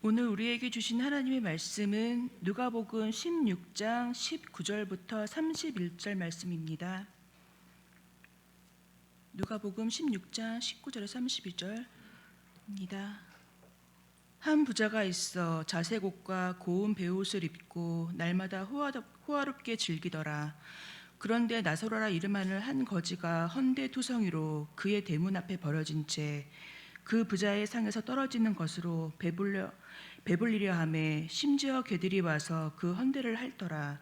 오늘 우리에게 주신 하나님의 말씀은 누가복음 16장 19절부터 31절 말씀입니다. 누가복음 16장 19절에 31절입니다. 한 부자가 있어 자색 옷과 고운 베옷을 입고 날마다 호화롭게 즐기더라. 그런데 나사로라 이름하는 한 거지가 헌데투성이로 그의 대문 앞에 버려진 채 그 부자의 상에서 떨어지는 것으로 배불리려 하매 심지어 개들이 와서 그 헌대를 핥더라.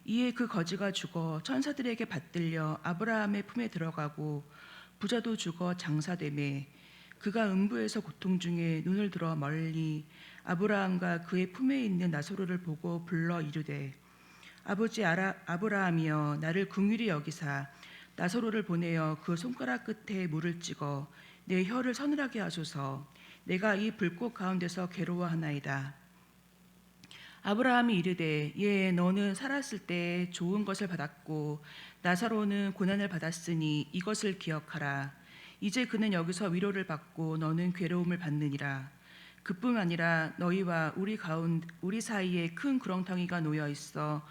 이에 그 거지가 죽어 천사들에게 받들려 아브라함의 품에 들어가고 부자도 죽어 장사되매 그가 음부에서 고통 중에 눈을 들어 멀리 아브라함과 그의 품에 있는 나사로를 보고 불러 이르되 아버지 아브라함이여 나를 긍휼히 여기사 나사로를 보내어 그 손가락 끝에 물을 찍어 내 혀를 서늘하게 하소서. 내가 이 불꽃 가운데서 괴로워하나이다. 아브라함이 이르되 예 너는 살았을 때 좋은 것을 받았고 나사로는 고난을 받았으니 이것을 기억하라. 이제 그는 여기서 위로를 받고 너는 괴로움을 받느니라. 그뿐 아니라 너희와 우리 사이에 큰 구렁텅이가 놓여 있어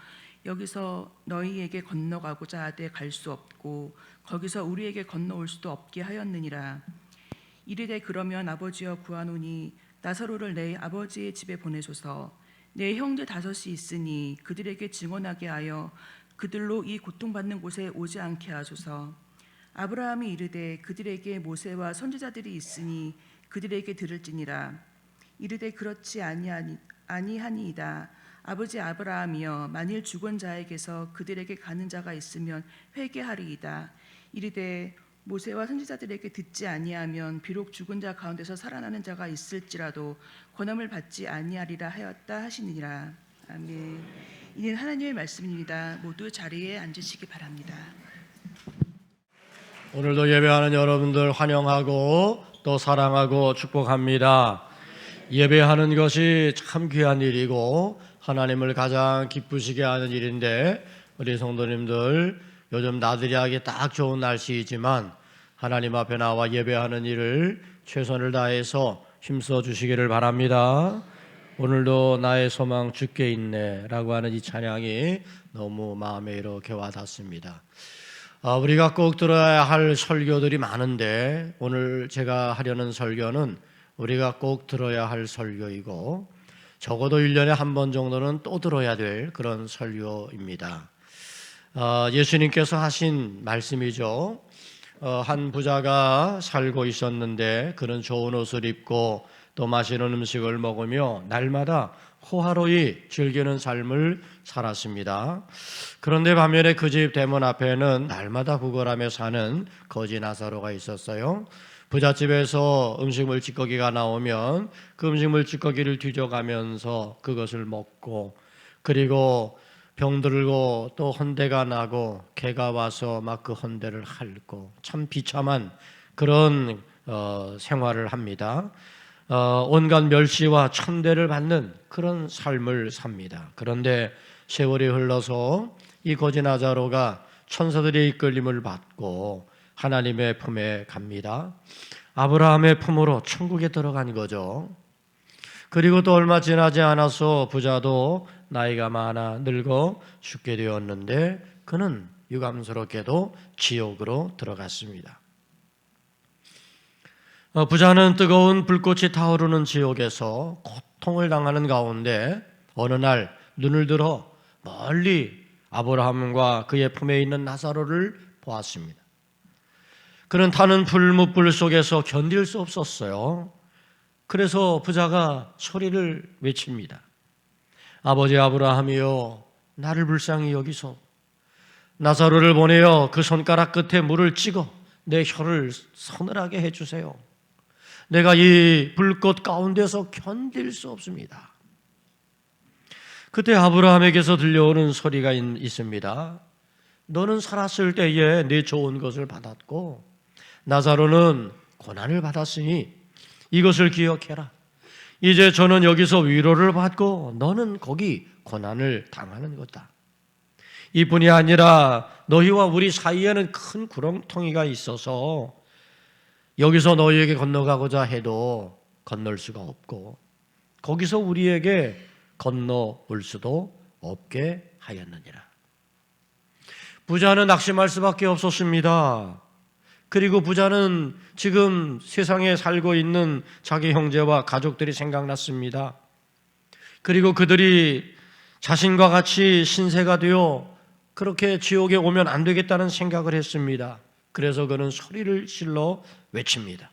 여기서 너희에게 건너가고자 하되 갈 수 없고 거기서 우리에게 건너올 수도 없게 하였느니라. 이르되 그러면 아버지여 구하노니 나사로를 내 아버지의 집에 보내소서. 내 형제 5이 있으니 그들에게 증언하게 하여 그들로 이 고통받는 곳에 오지 않게 하소서. 아브라함이 이르되 그들에게 모세와 선지자들이 있으니 그들에게 들을지니라. 이르되 그렇지 아니하니이다. 아버지 아브라함이여 만일 죽은 자에게서 그들에게 가는 자가 있으면 회개하리이다. 이르되 모세와 선지자들에게 듣지 아니하면 비록 죽은 자 가운데서 살아나는 자가 있을지라도 권함을 받지 아니하리라 하였다 하시니라. 아멘. 이는 하나님의 말씀입니다. 모두 자리에 앉으시기 바랍니다. 오늘도 예배하는 여러분들 환영하고 또 사랑하고 축복합니다. 예배하는 것이 참 귀한 일이고 하나님을 가장 기쁘시게 하는 일인데 우리 성도님들 요즘 나들이 하기 딱 좋은 날씨이지만 하나님 앞에 나와 예배하는 일을 최선을 다해서 힘써 주시기를 바랍니다. 오늘도 나의 소망 주께 있네 라고 하는 이 찬양이 너무 마음에 이렇게 와닿습니다. 우리가 꼭 들어야 할 설교들이 많은데 오늘 제가 하려는 설교는 우리가 꼭 들어야 할 설교이고 적어도 1년에 한 번 정도는 또 들어야 될 그런 설교입니다. 예수님께서 하신 말씀이죠. 한 부자가 살고 있었는데 그는 좋은 옷을 입고 또 맛있는 음식을 먹으며 날마다 호화로이 즐기는 삶을 살았습니다. 그런데 반면에 그 집 대문 앞에는 날마다 구걸하며 사는 거지 나사로가 있었어요. 부잣집에서 음식물 찌꺼기가 나오면 그 음식물 찌꺼기를 뒤져가면서 그것을 먹고 그리고 병들고 또 헌대가 나고 개가 와서 막 그 헌대를 핥고 참 비참한 그런 생활을 합니다. 온갖 멸시와 천대를 받는 그런 삶을 삽니다. 그런데 세월이 흘러서 이 거지 나사로가 천사들의 이끌림을 받고 하나님의 품에 갑니다. 아브라함의 품으로 천국에 들어간 거죠. 그리고 또 얼마 지나지 않아서 부자도 나이가 많아 늙어 죽게 되었는데 그는 유감스럽게도 지옥으로 들어갔습니다. 부자는 뜨거운 불꽃이 타오르는 지옥에서 고통을 당하는 가운데 어느 날 눈을 들어 멀리 아브라함과 그의 품에 있는 나사로를 보았습니다. 그는 타는 불뭇불 속에서 견딜 수 없었어요. 그래서 부자가 소리를 외칩니다. 아버지 아브라함이여 나를 불쌍히 여기소. 나사로를 보내어 그 손가락 끝에 물을 찍어 내 혀를 서늘하게 해주세요. 내가 이 불꽃 가운데서 견딜 수 없습니다. 그때 아브라함에게서 들려오는 소리가 있습니다. 너는 살았을 때에 네 좋은 것을 받았고 나사로는 고난을 받았으니 이것을 기억해라. 이제 저는 여기서 위로를 받고 너는 거기 고난을 당하는 거다. 이뿐이 아니라 너희와 우리 사이에는 큰 구렁텅이가 있어서 여기서 너희에게 건너가고자 해도 건널 수가 없고 거기서 우리에게 건너올 수도 없게 하였느니라. 부자는 낙심할 수밖에 없었습니다. 그리고 부자는 지금 세상에 살고 있는 자기 형제와 가족들이 생각났습니다. 그리고 그들이 자신과 같이 신세가 되어 그렇게 지옥에 오면 안 되겠다는 생각을 했습니다. 그래서 그는 소리를 질러 외칩니다.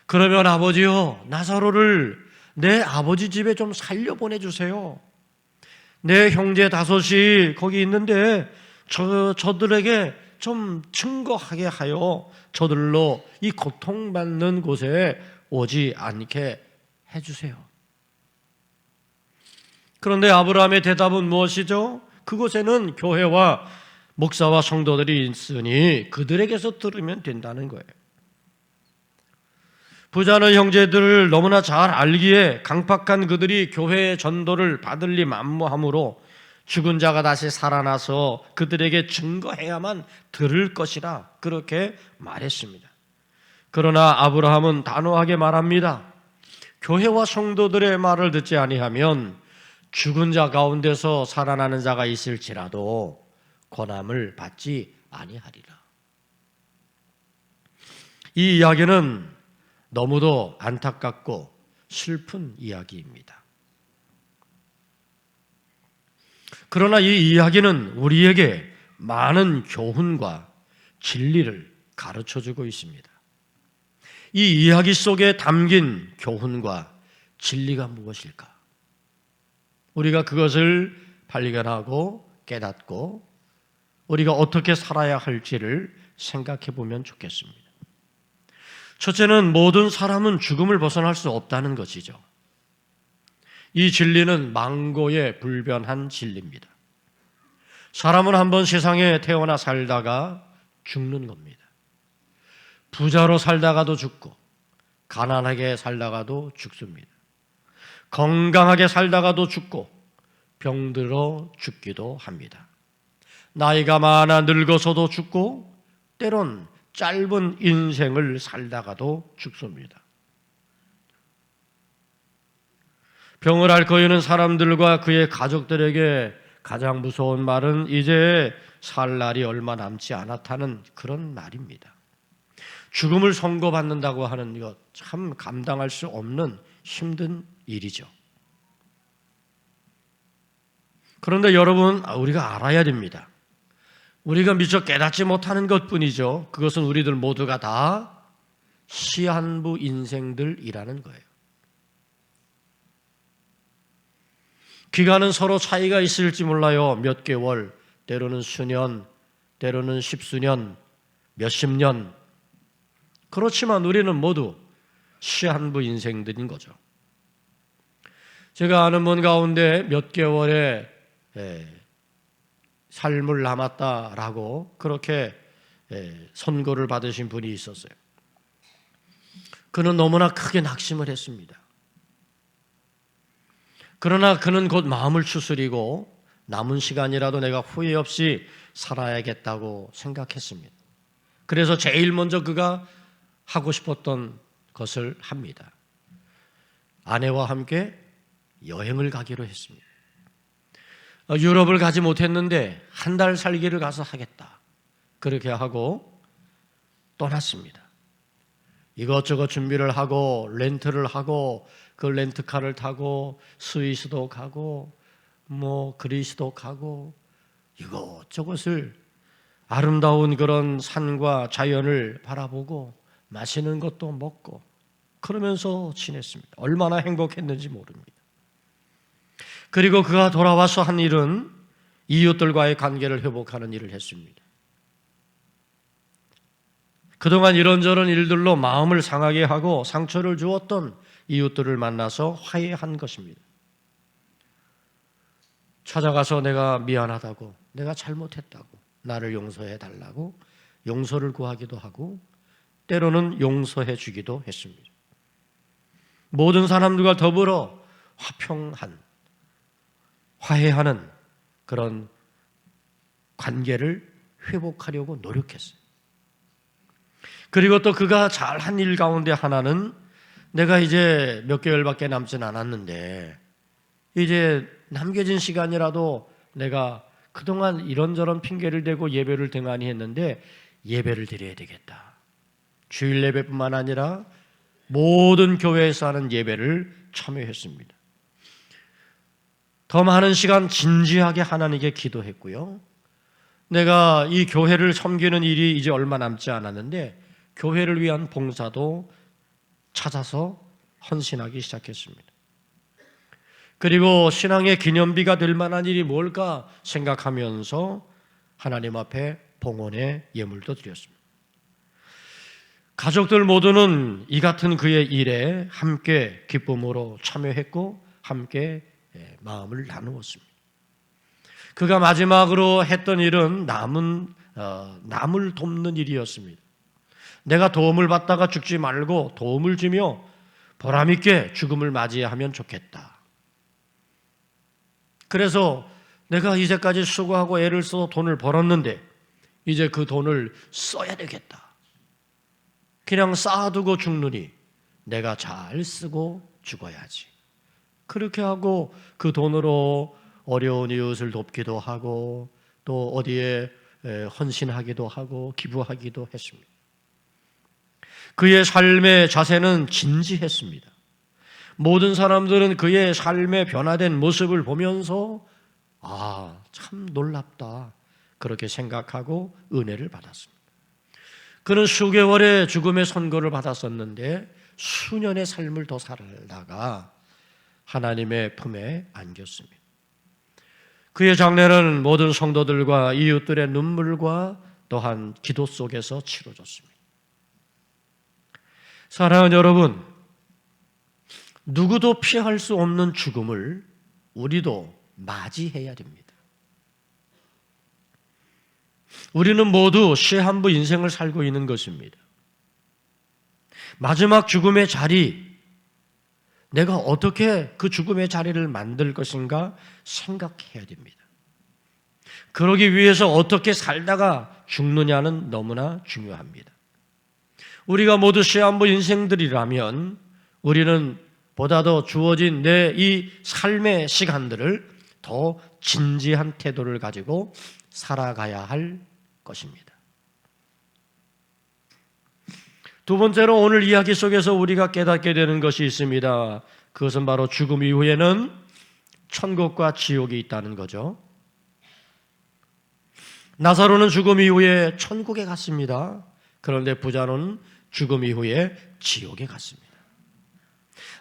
그러면 아버지요, 나사로를 내 아버지 집에 좀 살려보내주세요. 내 형제 5이 거기 있는데 저들에게 좀 증거하게 하여 저들로 이 고통받는 곳에 오지 않게 해주세요. 그런데 아브라함의 대답은 무엇이죠? 그곳에는 교회와 목사와 성도들이 있으니 그들에게서 들으면 된다는 거예요. 부자는 형제들을 너무나 잘 알기에 강팍한 그들이 교회의 전도를 받을 리 만무하므로 죽은 자가 다시 살아나서 그들에게 증거해야만 들을 것이라 그렇게 말했습니다. 그러나 아브라함은 단호하게 말합니다. 교회와 성도들의 말을 듣지 아니하면 죽은 자 가운데서 살아나는 자가 있을지라도 권함을 받지 아니하리라. 이 이야기는 너무도 안타깝고 슬픈 이야기입니다. 그러나 이 이야기는 우리에게 많은 교훈과 진리를 가르쳐주고 있습니다. 이 이야기 속에 담긴 교훈과 진리가 무엇일까? 우리가 그것을 발견하고 깨닫고 우리가 어떻게 살아야 할지를 생각해 보면 좋겠습니다. 첫째는 모든 사람은 죽음을 벗어날 수 없다는 것이죠. 이 진리는 망고에 불변한 진리입니다. 사람은 한번 세상에 태어나 살다가 죽는 겁니다. 부자로 살다가도 죽고 가난하게 살다가도 죽습니다. 건강하게 살다가도 죽고 병들어 죽기도 합니다. 나이가 많아 늙어서도 죽고 때론 짧은 인생을 살다가도 죽습니다. 병을 앓고 있는 사람들과 그의 가족들에게 가장 무서운 말은 이제 살 날이 얼마 남지 않았다는 그런 말입니다. 죽음을 선고받는다고 하는 것 참 감당할 수 없는 힘든 일이죠. 그런데 여러분, 우리가 알아야 됩니다. 우리가 미처 깨닫지 못하는 것뿐이죠. 그것은 우리들 모두가 다 시한부 인생들이라는 거예요. 기간은 서로 차이가 있을지 몰라요. 몇 개월, 때로는 수년, 때로는 십수년, 몇십 년. 그렇지만 우리는 모두 시한부 인생들인 거죠. 제가 아는 분 가운데 몇 개월의 삶을 남았다라고 그렇게 선고를 받으신 분이 있었어요. 그는 너무나 크게 낙심을 했습니다. 그러나 그는 곧 마음을 추스리고 남은 시간이라도 내가 후회 없이 살아야겠다고 생각했습니다. 그래서 제일 먼저 그가 하고 싶었던 것을 합니다. 아내와 함께 여행을 가기로 했습니다. 유럽을 가지 못했는데 한 달 살기를 가서 하겠다. 그렇게 하고 떠났습니다. 이것저것 준비를 하고 렌트를 하고 그 렌트카를 타고 스위스도 가고 그리스도 가고 이것저것을 아름다운 그런 산과 자연을 바라보고 맛있는 것도 먹고 그러면서 지냈습니다. 얼마나 행복했는지 모릅니다. 그리고 그가 돌아와서 한 일은 이웃들과의 관계를 회복하는 일을 했습니다. 그동안 이런저런 일들로 마음을 상하게 하고 상처를 주었던 이웃들을 만나서 화해한 것입니다. 찾아가서 내가 미안하다고, 내가 잘못했다고, 나를 용서해 달라고 용서를 구하기도 하고 때로는 용서해 주기도 했습니다. 모든 사람들과 더불어 화해하는 그런 관계를 회복하려고 노력했어요. 그리고 또 그가 잘한 일 가운데 하나는 내가 이제 몇 개월밖에 남진 않았는데 이제 남겨진 시간이라도 내가 그동안 이런저런 핑계를 대고 예배를 등한히 했는데 예배를 드려야 되겠다. 주일 예배뿐만 아니라 모든 교회에서 하는 예배를 참여했습니다. 더 많은 시간 진지하게 하나님께 기도했고요. 내가 이 교회를 섬기는 일이 이제 얼마 남지 않았는데 교회를 위한 봉사도 찾아서 헌신하기 시작했습니다. 그리고 신앙의 기념비가 될 만한 일이 뭘까 생각하면서 하나님 앞에 봉헌의 예물도 드렸습니다. 가족들 모두는 이 같은 그의 일에 함께 기쁨으로 참여했고 함께 마음을 나누었습니다. 그가 마지막으로 했던 일은 남을 돕는 일이었습니다. 내가 도움을 받다가 죽지 말고 도움을 주며 보람있게 죽음을 맞이하면 좋겠다. 그래서 내가 이제까지 수고하고 애를 써서 돈을 벌었는데 이제 그 돈을 써야 되겠다. 그냥 쌓아두고 죽느니 내가 잘 쓰고 죽어야지. 그렇게 하고 그 돈으로 어려운 이웃을 돕기도 하고 또 어디에 헌신하기도 하고 기부하기도 했습니다. 그의 삶의 자세는 진지했습니다. 모든 사람들은 그의 삶의 변화된 모습을 보면서 참 놀랍다 그렇게 생각하고 은혜를 받았습니다. 그는 수개월의 죽음의 선고를 받았었는데 수년의 삶을 더 살다가 하나님의 품에 안겼습니다. 그의 장례는 모든 성도들과 이웃들의 눈물과 또한 기도 속에서 치러졌습니다. 사랑하는 여러분, 누구도 피할 수 없는 죽음을 우리도 맞이해야 됩니다. 우리는 모두 시한부 인생을 살고 있는 것입니다. 마지막 죽음의 자리, 내가 어떻게 그 죽음의 자리를 만들 것인가 생각해야 됩니다. 그러기 위해서 어떻게 살다가 죽느냐는 너무나 중요합니다. 우리가 모두 시한부 인생들이라면 우리는 보다 더 주어진 내 이 삶의 시간들을 더 진지한 태도를 가지고 살아가야 할 것입니다. 두 번째로 오늘 이야기 속에서 우리가 깨닫게 되는 것이 있습니다. 그것은 바로 죽음 이후에는 천국과 지옥이 있다는 거죠. 나사로는 죽음 이후에 천국에 갔습니다. 그런데 부자는 죽음 이후에 지옥에 갔습니다.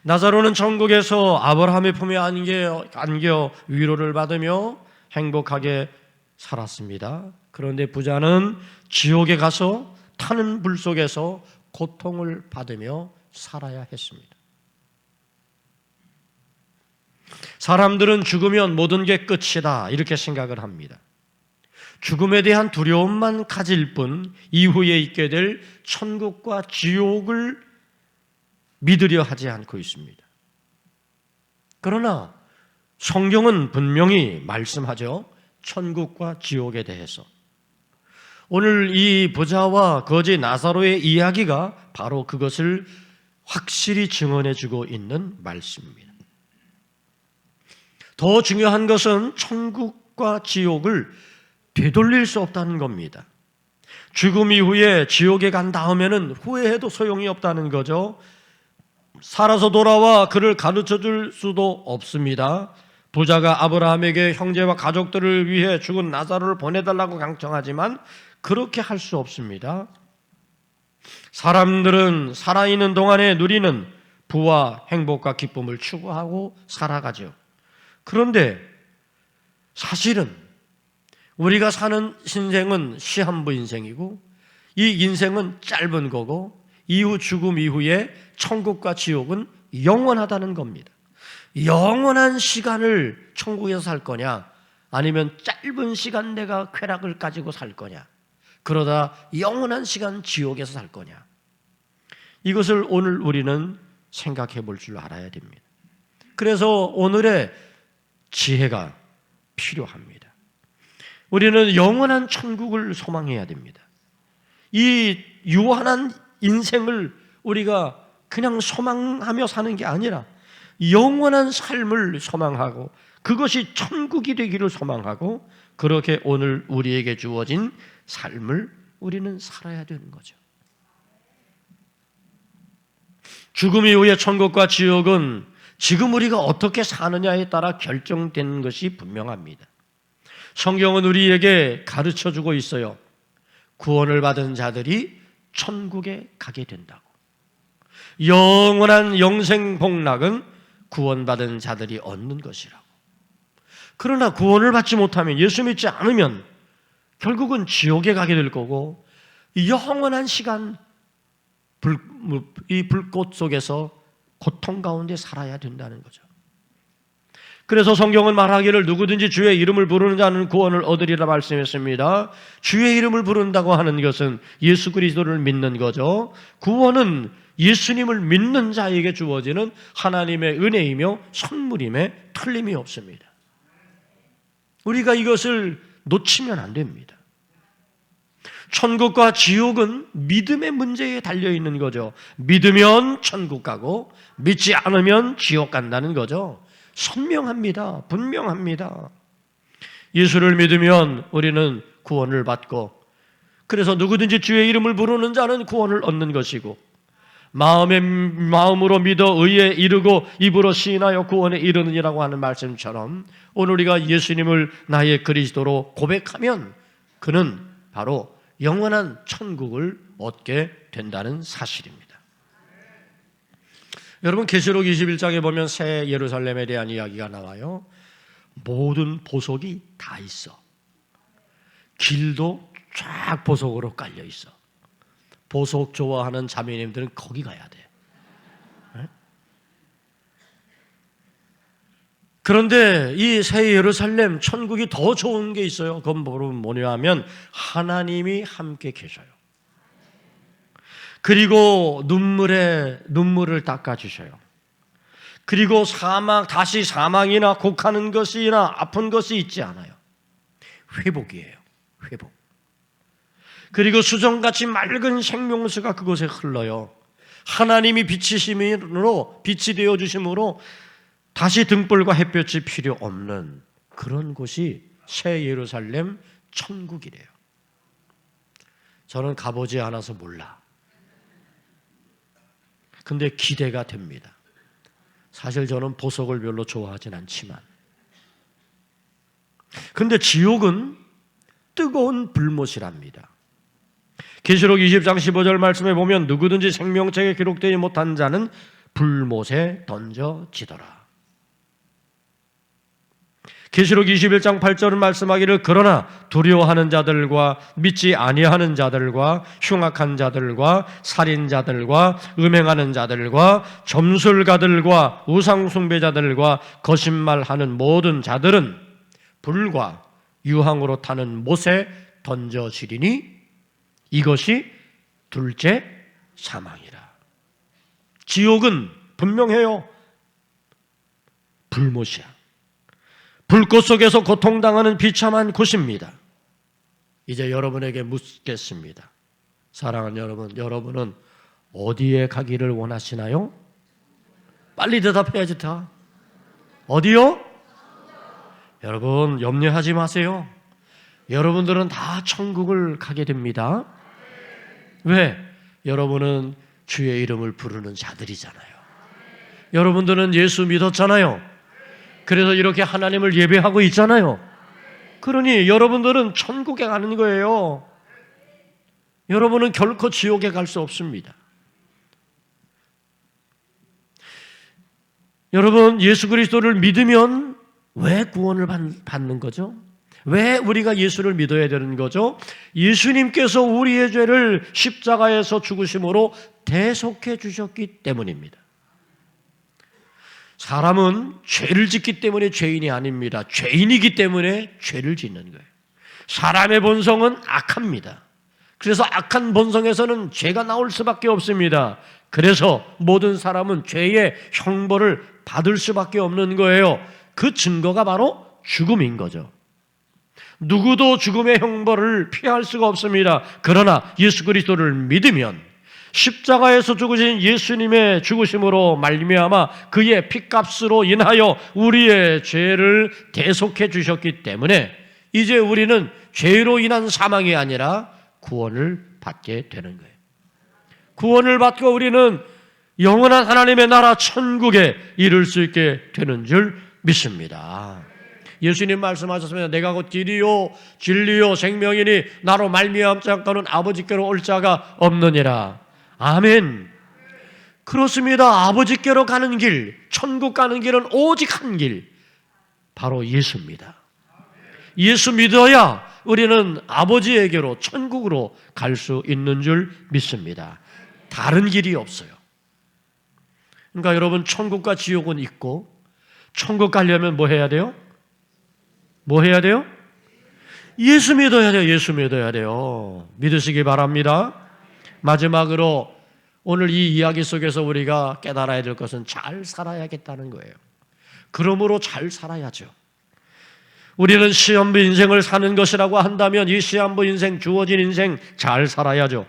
나사로는 천국에서 아브라함의 품에 안겨 위로를 받으며 행복하게 살았습니다. 그런데 부자는 지옥에 가서 타는 불 속에서 고통을 받으며 살아야 했습니다. 사람들은 죽으면 모든 게 끝이다 이렇게 생각을 합니다. 죽음에 대한 두려움만 가질 뿐 이후에 있게 될 천국과 지옥을 믿으려 하지 않고 있습니다. 그러나 성경은 분명히 말씀하죠. 천국과 지옥에 대해서. 오늘 이 부자와 거지 나사로의 이야기가 바로 그것을 확실히 증언해주고 있는 말씀입니다. 더 중요한 것은 천국과 지옥을 되돌릴 수 없다는 겁니다. 죽음 이후에 지옥에 간 다음에는 후회해도 소용이 없다는 거죠. 살아서 돌아와 그를 가르쳐 줄 수도 없습니다. 부자가 아브라함에게 형제와 가족들을 위해 죽은 나사로를 보내달라고 강청하지만 그렇게 할 수 없습니다. 사람들은 살아있는 동안에 누리는 부와 행복과 기쁨을 추구하고 살아가죠. 그런데 사실은 우리가 사는 인생은 시한부 인생이고 이 인생은 짧은 거고 이후 죽음 이후에 천국과 지옥은 영원하다는 겁니다. 영원한 시간을 천국에서 살 거냐 아니면 짧은 시간 내가 쾌락을 가지고 살 거냐 그러다 영원한 시간 지옥에서 살 거냐 이것을 오늘 우리는 생각해 볼 줄 알아야 됩니다. 그래서 오늘의 지혜가 필요합니다. 우리는 영원한 천국을 소망해야 됩니다. 이 유한한 인생을 우리가 그냥 소망하며 사는 게 아니라 영원한 삶을 소망하고 그것이 천국이 되기를 소망하고 그렇게 오늘 우리에게 주어진 삶을 우리는 살아야 되는 거죠. 죽음 이후의 천국과 지옥은 지금 우리가 어떻게 사느냐에 따라 결정되는 것이 분명합니다. 성경은 우리에게 가르쳐주고 있어요. 구원을 받은 자들이 천국에 가게 된다고. 영원한 영생 복락은 구원받은 자들이 얻는 것이라고. 그러나 구원을 받지 못하면, 예수 믿지 않으면 결국은 지옥에 가게 될 거고 영원한 시간 이 불꽃 속에서 고통 가운데 살아야 된다는 거죠. 그래서 성경은 말하기를 누구든지 주의 이름을 부르는 자는 구원을 얻으리라 말씀했습니다. 주의 이름을 부른다고 하는 것은 예수 그리스도를 믿는 거죠. 구원은 예수님을 믿는 자에게 주어지는 하나님의 은혜이며 선물임에 틀림이 없습니다. 우리가 이것을 놓치면 안 됩니다. 천국과 지옥은 믿음의 문제에 달려있는 거죠. 믿으면 천국 가고 믿지 않으면 지옥 간다는 거죠. 선명합니다. 분명합니다. 예수를 믿으면 우리는 구원을 받고, 그래서 누구든지 주의 이름을 부르는 자는 구원을 얻는 것이고, 마음으로 믿어 의에 이르고 입으로 시인하여 구원에 이르느니라고 하는 말씀처럼 오늘 우리가 예수님을 나의 그리스도로 고백하면 그는 바로 영원한 천국을 얻게 된다는 사실입니다. 여러분, 계시록 21장에 보면 새 예루살렘에 대한 이야기가 나와요. 모든 보석이 다 있어. 길도 쫙 보석으로 깔려 있어. 보석 좋아하는 자매님들은 거기 가야 돼. 네? 그런데 이 새 예루살렘 천국이 더 좋은 게 있어요. 그건 뭐냐 하면 하나님이 함께 계셔요. 그리고 눈물을 닦아주셔요. 그리고 다시 사망이나 곡하는 것이나 아픈 것이 있지 않아요. 회복이에요. 회복. 그리고 수정같이 맑은 생명수가 그곳에 흘러요. 하나님이 빛이 되어주심으로 다시 등불과 햇볕이 필요 없는 그런 곳이 새 예루살렘 천국이래요. 저는 가보지 않아서 몰라. 근데 기대가 됩니다. 사실 저는 보석을 별로 좋아하진 않지만, 근데 지옥은 뜨거운 불못이랍니다. 계시록 20장 15절 말씀에 보면 누구든지 생명책에 기록되지 못한 자는 불못에 던져지더라. 계시록 21장 8절은 말씀하기를 그러나 두려워하는 자들과 믿지 아니하는 자들과 흉악한 자들과 살인자들과 음행하는 자들과 점술가들과 우상숭배자들과 거짓말하는 모든 자들은 불과 유황으로 타는 못에 던져지리니 이것이 둘째 사망이라. 지옥은 분명해요. 불못이야. 불꽃 속에서 고통당하는 비참한 곳입니다. 이제 여러분에게 묻겠습니다. 사랑하는 여러분, 여러분은 어디에 가기를 원하시나요? 빨리 대답해야지 다. 어디요? 여러분, 염려하지 마세요. 여러분들은 다 천국을 가게 됩니다. 왜? 여러분은 주의 이름을 부르는 자들이잖아요. 여러분들은 예수 믿었잖아요. 그래서 이렇게 하나님을 예배하고 있잖아요. 그러니 여러분들은 천국에 가는 거예요. 여러분은 결코 지옥에 갈 수 없습니다. 여러분, 예수 그리스도를 믿으면 왜 구원을 받는 거죠? 왜 우리가 예수를 믿어야 되는 거죠? 예수님께서 우리의 죄를 십자가에서 죽으심으로 대속해 주셨기 때문입니다. 사람은 죄를 짓기 때문에 죄인이 아닙니다. 죄인이기 때문에 죄를 짓는 거예요. 사람의 본성은 악합니다. 그래서 악한 본성에서는 죄가 나올 수밖에 없습니다. 그래서 모든 사람은 죄의 형벌을 받을 수밖에 없는 거예요. 그 증거가 바로 죽음인 거죠. 누구도 죽음의 형벌을 피할 수가 없습니다. 그러나 예수 그리스도를 믿으면 십자가에서 죽으신 예수님의 죽으심으로 말미암아 그의 피값으로 인하여 우리의 죄를 대속해 주셨기 때문에 이제 우리는 죄로 인한 사망이 아니라 구원을 받게 되는 거예요. 구원을 받고 우리는 영원한 하나님의 나라 천국에 이를 수 있게 되는 줄 믿습니다. 예수님 말씀하셨습니다. 내가 곧 길이요 진리요 생명이니 나로 말미암지 않고는 아버지께로 올 자가 없느니라. 아멘. 그렇습니다. 아버지께로 가는 길, 천국 가는 길은 오직 한 길, 바로 예수입니다. 예수 믿어야 우리는 아버지에게로 천국으로 갈 수 있는 줄 믿습니다. 다른 길이 없어요. 그러니까 여러분, 천국과 지옥은 있고 천국 가려면 뭐 해야 돼요? 뭐 해야 돼요? 예수 믿어야 돼요. 예수 믿어야 돼요. 믿으시기 바랍니다. 마지막으로 오늘 이 이야기 속에서 우리가 깨달아야 될 것은 잘 살아야겠다는 거예요. 그러므로 잘 살아야죠. 우리는 시한부 인생을 사는 것이라고 한다면 이 시한부 인생, 주어진 인생 잘 살아야죠.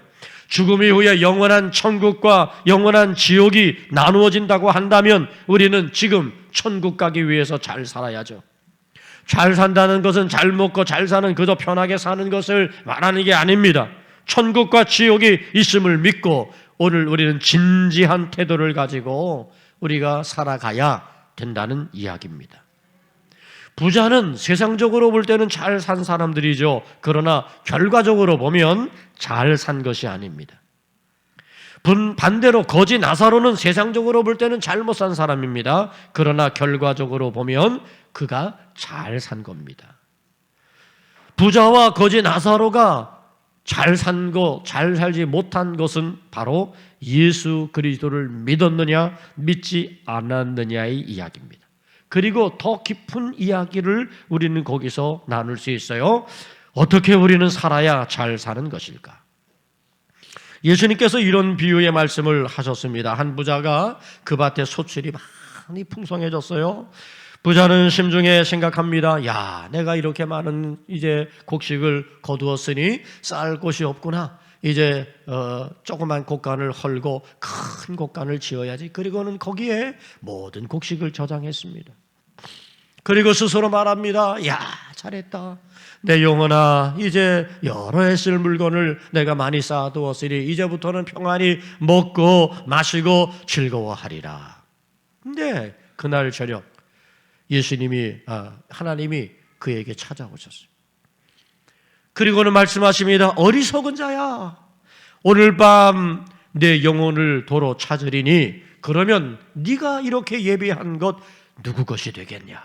죽음 이후에 영원한 천국과 영원한 지옥이 나누어진다고 한다면 우리는 지금 천국 가기 위해서 잘 살아야죠. 잘 산다는 것은 잘 먹고 잘 사는, 그저 편하게 사는 것을 말하는 게 아닙니다. 천국과 지옥이 있음을 믿고 오늘 우리는 진지한 태도를 가지고 우리가 살아가야 된다는 이야기입니다. 부자는 세상적으로 볼 때는 잘 산 사람들이죠. 그러나 결과적으로 보면 잘 산 것이 아닙니다. 반대로 거지 나사로는 세상적으로 볼 때는 잘못 산 사람입니다. 그러나 결과적으로 보면 그가 잘 산 겁니다. 부자와 거지 나사로가 잘 산 거, 잘 살지 못한 것은 바로 예수 그리스도를 믿었느냐, 믿지 않았느냐의 이야기입니다. 그리고 더 깊은 이야기를 우리는 거기서 나눌 수 있어요. 어떻게 우리는 살아야 잘 사는 것일까? 예수님께서 이런 비유의 말씀을 하셨습니다. 한 부자가 그 밭에 소출이 많이 풍성해졌어요. 부자는 심중에 생각합니다. 야, 내가 이렇게 많은 이제 곡식을 거두었으니 쌀 곳이 없구나. 이제 조그만 곡간을 헐고 큰 곡간을 지어야지. 그리고는 거기에 모든 곡식을 저장했습니다. 그리고 스스로 말합니다. 야, 잘했다. 내 영혼아, 이제 여러 해 쓸 물건을 내가 많이 쌓아두었으니 이제부터는 평안히 먹고 마시고 즐거워하리라. 근데 그날 저녁 하나님이 그에게 찾아오셨어요. 그리고는 말씀하십니다. 어리석은 자야, 오늘 밤 내 영혼을 도로 찾으리니 그러면 네가 이렇게 예비한 것 누구 것이 되겠냐?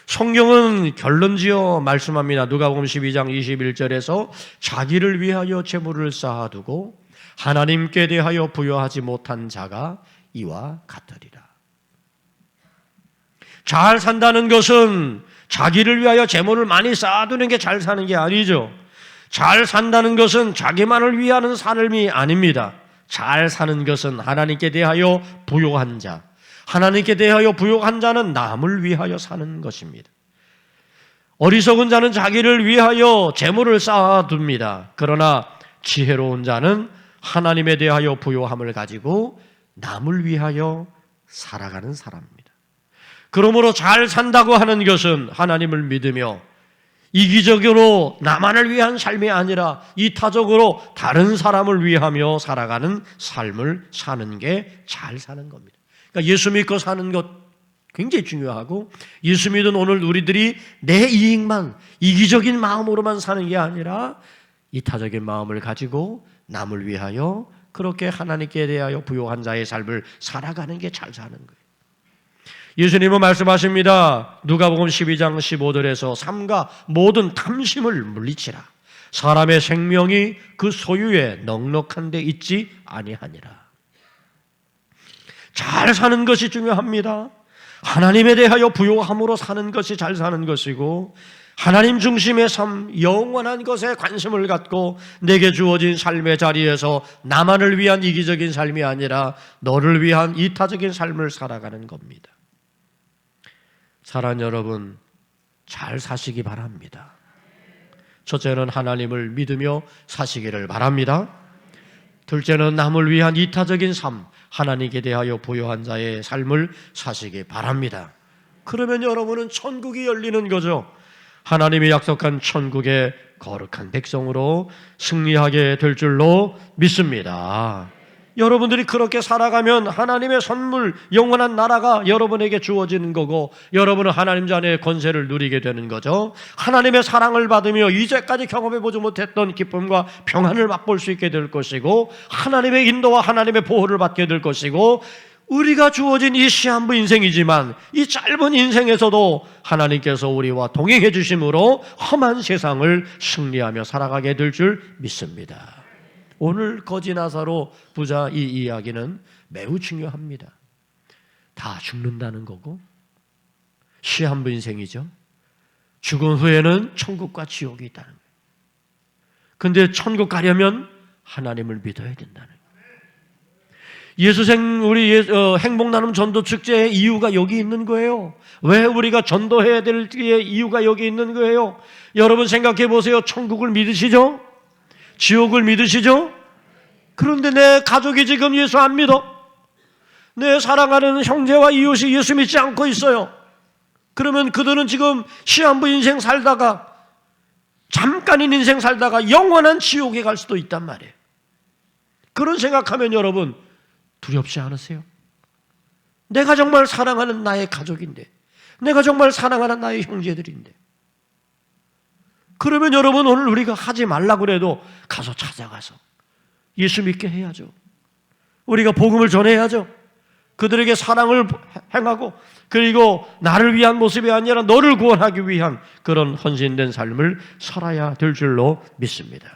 성경은 결론지어 말씀합니다. 누가복음 12장 21절에서 자기를 위하여 재물을 쌓아두고 하나님께 대하여 부여하지 못한 자가 이와 같으리라. 잘 산다는 것은 자기를 위하여 재물을 많이 쌓아두는 게 잘 사는 게 아니죠. 잘 산다는 것은 자기만을 위하는 삶이 아닙니다. 잘 사는 것은 하나님께 대하여 부요한 자, 하나님께 대하여 부요한 자는 남을 위하여 사는 것입니다. 어리석은 자는 자기를 위하여 재물을 쌓아둡니다. 그러나 지혜로운 자는 하나님에 대하여 부요함을 가지고 남을 위하여 살아가는 사람입니다. 그러므로 잘 산다고 하는 것은 하나님을 믿으며 이기적으로 나만을 위한 삶이 아니라 이타적으로 다른 사람을 위하며 살아가는 삶을 사는 게 잘 사는 겁니다. 그러니까 예수 믿고 사는 것 굉장히 중요하고, 예수 믿은 오늘 우리들이 내 이익만, 이기적인 마음으로만 사는 게 아니라 이타적인 마음을 가지고 남을 위하여 그렇게 하나님께 대하여 부요한 자의 삶을 살아가는 게 잘 사는 거예요. 예수님은 말씀하십니다. 누가복음 12장 15절에서 삼가 모든 탐심을 물리치라. 사람의 생명이 그 소유에 넉넉한 데 있지 아니하니라. 잘 사는 것이 중요합니다. 하나님에 대하여 부요함으로 사는 것이 잘 사는 것이고, 하나님 중심의 삶, 영원한 것에 관심을 갖고 내게 주어진 삶의 자리에서 나만을 위한 이기적인 삶이 아니라 너를 위한 이타적인 삶을 살아가는 겁니다. 사랑하는 여러분, 잘 사시기 바랍니다. 첫째는 하나님을 믿으며 사시기를 바랍니다. 둘째는 남을 위한 이타적인 삶, 하나님께 대하여 부요한 자의 삶을 사시기 바랍니다. 그러면 여러분은 천국이 열리는 거죠. 하나님이 약속한 천국의 거룩한 백성으로 승리하게 될 줄로 믿습니다. 여러분들이 그렇게 살아가면 하나님의 선물, 영원한 나라가 여러분에게 주어지는 거고, 여러분은 하나님 자녀의 권세를 누리게 되는 거죠. 하나님의 사랑을 받으며 이제까지 경험해보지 못했던 기쁨과 평안을 맛볼 수 있게 될 것이고, 하나님의 인도와 하나님의 보호를 받게 될 것이고, 우리가 주어진 이 시한부 인생이지만 이 짧은 인생에서도 하나님께서 우리와 동행해 주심으로 험한 세상을 승리하며 살아가게 될 줄 믿습니다. 오늘 거지 나사로 부자 이 이야기는 매우 중요합니다. 다 죽는다는 거고 시한부 인생이죠. 죽은 후에는 천국과 지옥이 있다는 거예요. 근데 천국 가려면 하나님을 믿어야 된다는 거예요. 우리 행복 나눔 전도 축제의 이유가 여기 있는 거예요. 왜 우리가 전도해야 될 이유가 여기 있는 거예요. 여러분 생각해 보세요. 천국을 믿으시죠? 지옥을 믿으시죠? 그런데 내 가족이 지금 예수 안 믿어. 내 사랑하는 형제와 이웃이 예수 믿지 않고 있어요. 그러면 그들은 지금 시한부 인생 살다가, 잠깐인 인생 살다가 영원한 지옥에 갈 수도 있단 말이에요. 그런 생각하면 여러분 두렵지 않으세요? 내가 정말 사랑하는 나의 가족인데, 내가 정말 사랑하는 나의 형제들인데, 그러면 여러분 오늘 우리가 하지 말라고 그래도 가서 찾아가서 예수 믿게 해야죠. 우리가 복음을 전해야죠. 그들에게 사랑을 행하고, 그리고 나를 위한 모습이 아니라 너를 구원하기 위한 그런 헌신된 삶을 살아야 될 줄로 믿습니다.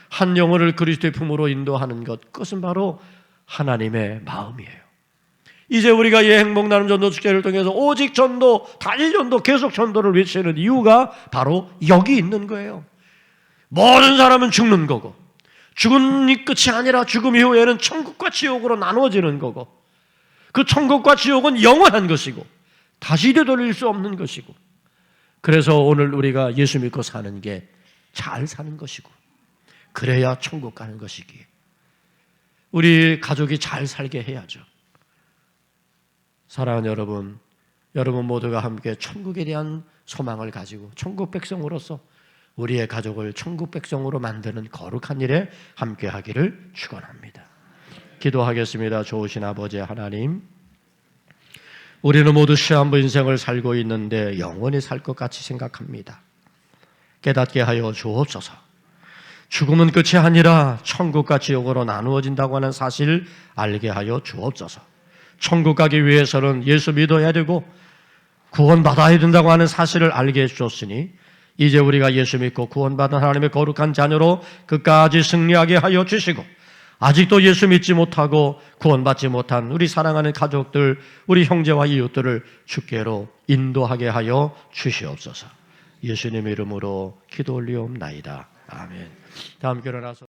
한 영혼을 그리스도의 품으로 인도하는 것, 그것은 바로 하나님의 마음이에요. 이제 우리가 이 행복 나눔 전도 축제를 통해서 오직 전도, 단일 전도, 계속 전도를 외치는 이유가 바로 여기 있는 거예요. 모든 사람은 죽는 거고, 죽음이 끝이 아니라 죽음 이후에는 천국과 지옥으로 나누어지는 거고, 그 천국과 지옥은 영원한 것이고 다시 되돌릴 수 없는 것이고, 그래서 오늘 우리가 예수 믿고 사는 게 잘 사는 것이고, 그래야 천국 가는 것이기에 우리 가족이 잘 살게 해야죠. 사랑하는 여러분, 여러분 모두가 함께 천국에 대한 소망을 가지고 천국 백성으로서 우리의 가족을 천국 백성으로 만드는 거룩한 일에 함께 하기를 축원합니다. 기도하겠습니다. 좋으신 아버지 하나님, 우리는 모두 시한부 인생을 살고 있는데 영원히 살 것 같이 생각합니다. 깨닫게 하여 주옵소서. 죽음은 끝이 아니라 천국과 지옥으로 나누어진다고 하는 사실을 알게 하여 주옵소서. 천국 가기 위해서는 예수 믿어야 되고 구원받아야 된다고 하는 사실을 알게 해주셨으니 이제 우리가 예수 믿고 구원받은 하나님의 거룩한 자녀로 끝까지 승리하게 하여 주시고, 아직도 예수 믿지 못하고 구원받지 못한 우리 사랑하는 가족들, 우리 형제와 이웃들을 주께로 인도하게 하여 주시옵소서. 예수님의 이름으로 기도 올리옵나이다. 아멘. 다 함께 일어나서